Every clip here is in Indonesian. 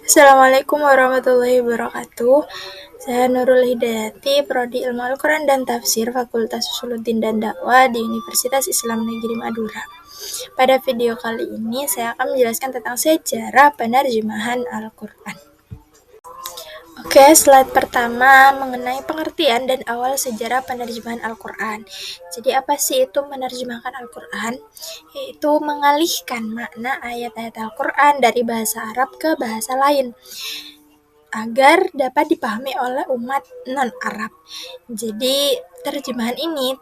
Assalamualaikum warahmatullahi wabarakatuh. Saya Nurul Hidayati, Prodi Ilmu Al-Quran dan Tafsir Fakultas Usuluddin dan Dakwah di Universitas Islam Negeri Madura. Pada video kali ini saya akan menjelaskan tentang sejarah penerjemahan Al-Quran. Oke, slide pertama mengenai pengertian dan awal sejarah penerjemahan Al-Quran. Jadi apa sih itu menerjemahkan Al-Quran? Yaitu mengalihkan makna ayat-ayat Al-Quran dari bahasa Arab ke bahasa lain agar dapat dipahami oleh umat non-Arab. Jadi terjemahan ini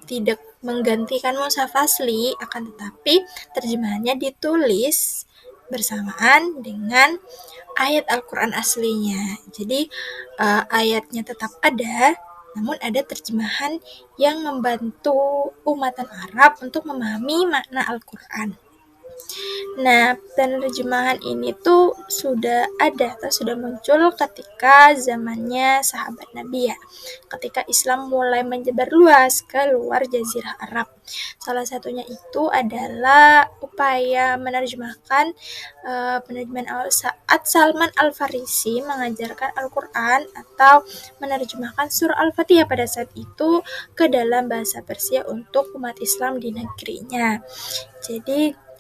tidak menggantikan mushaf asli, akan tetapi terjemahannya ditulis bersamaan dengan ayat Al-Quran aslinya. Jadi ayatnya tetap ada, namun ada terjemahan yang membantu umat Arab untuk memahami makna Al-Quran. Nah, penerjemahan ini tuh sudah ada atau sudah muncul ketika zamannya sahabat Nabi ya. Ketika Islam mulai menyebar luas ke luar Jazirah Arab. Salah satunya itu adalah upaya menerjemahkan penerjemahan awal saat Salman Al-Farisi mengajarkan Al-Quran atau menerjemahkan surah Al-Fatihah pada saat itu ke dalam bahasa Persia untuk umat Islam di negerinya. Jadi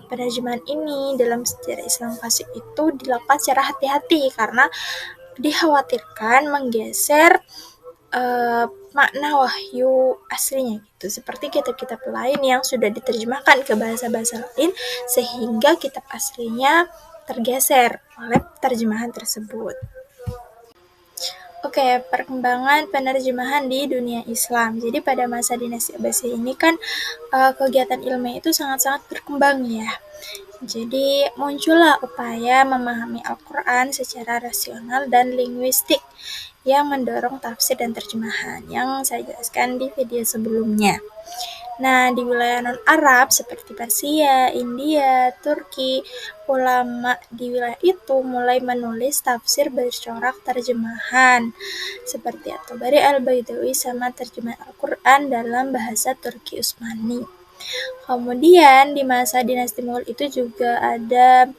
penerjemahan ini dalam sejarah Islam klasik itu dilakukan secara hati-hati karena dikhawatirkan menggeser makna wahyu aslinya gitu, seperti kitab-kitab lain yang sudah diterjemahkan ke bahasa-bahasa lain sehingga kitab aslinya tergeser oleh terjemahan tersebut. Oke, perkembangan penerjemahan di dunia Islam. Jadi pada masa dinasti Abbasiyah ini kan kegiatan ilmiah itu sangat-sangat berkembang ya. Jadi muncullah upaya memahami Al-Quran secara rasional dan linguistik yang mendorong tafsir dan terjemahan yang saya jelaskan di video sebelumnya. Nah, di wilayah non-Arab seperti Persia, India, Turki, ulama di wilayah itu mulai menulis tafsir bercorak terjemahan seperti At-Tabari Al-Baidawi sama terjemahan Al-Quran dalam bahasa Turki Utsmani. Kemudian di masa dinasti Mughal itu juga ada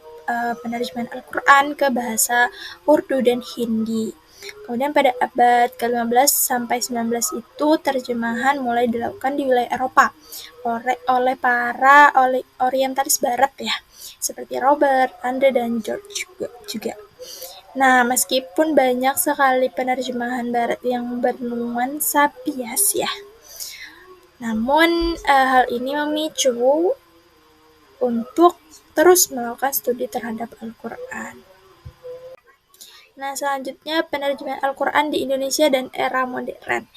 penerjemahan Al-Quran ke bahasa Urdu dan Hindi. Kemudian pada abad ke-15 sampai 19 itu terjemahan mulai dilakukan di wilayah Eropa oleh para orientalis barat ya, seperti Robert, Andre, dan George juga. Nah, meskipun banyak sekali penerjemahan barat yang bernuansa bias ya, namun hal ini memicu untuk terus melakukan studi terhadap Al-Quran. Nah, selanjutnya penerjemahan Al-Quran di Indonesia dan era modern.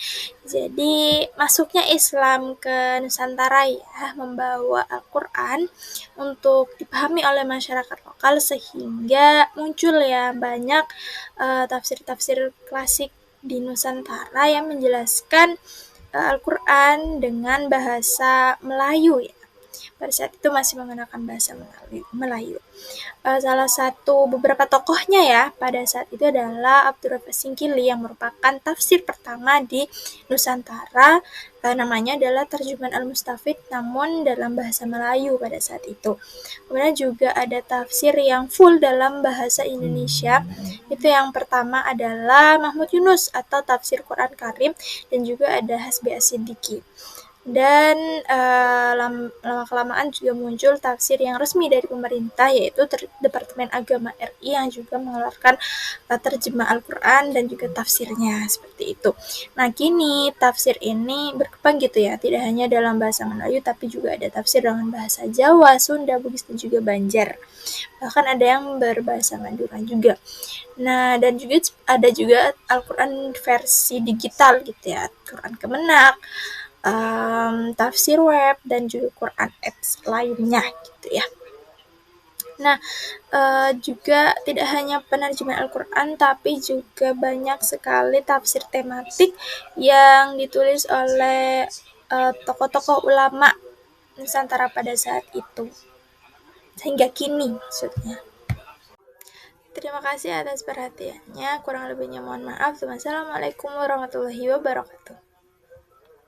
Jadi, masuknya Islam ke Nusantara ya, membawa Al-Quran untuk dipahami oleh masyarakat lokal sehingga muncul ya banyak tafsir-tafsir klasik di Nusantara yang menjelaskan Al-Quran dengan bahasa Melayu ya. Pada saat itu masih menggunakan bahasa Melayu. Salah satu beberapa tokohnya ya pada saat itu adalah Abdurrahman Singkili yang merupakan tafsir pertama di Nusantara. Namanya adalah Terjemahan Al-Mustafid namun dalam bahasa Melayu pada saat itu. Kemudian juga ada tafsir yang full dalam bahasa Indonesia. Itu yang pertama adalah Mahmud Yunus atau tafsir Quran Karim, dan juga ada Hasbi As-Siddiqi. Dan lama-kelamaan juga muncul tafsir yang resmi dari pemerintah, yaitu Departemen Agama RI yang juga mengeluarkan terjemah Al-Quran dan juga tafsirnya, seperti itu. Nah, kini tafsir ini berkembang gitu ya, tidak hanya dalam bahasa Melayu, tapi juga ada tafsir dengan bahasa Jawa, Sunda, Bugis, dan juga Banjar. Bahkan ada yang berbahasa Madura juga. Nah, dan juga ada juga Al-Quran versi digital gitu ya, Quran Kemenak, tafsir web, dan juga Quran apps lainnya gitu ya. Nah, juga tidak hanya penerjemahan Al-Quran, tapi juga banyak sekali tafsir tematik yang ditulis oleh tokoh-tokoh ulama Nusantara pada saat itu. Hingga kini maksudnya. Terima kasih atas perhatiannya. Kurang lebihnya mohon maaf. Wassalamualaikum warahmatullahi wabarakatuh.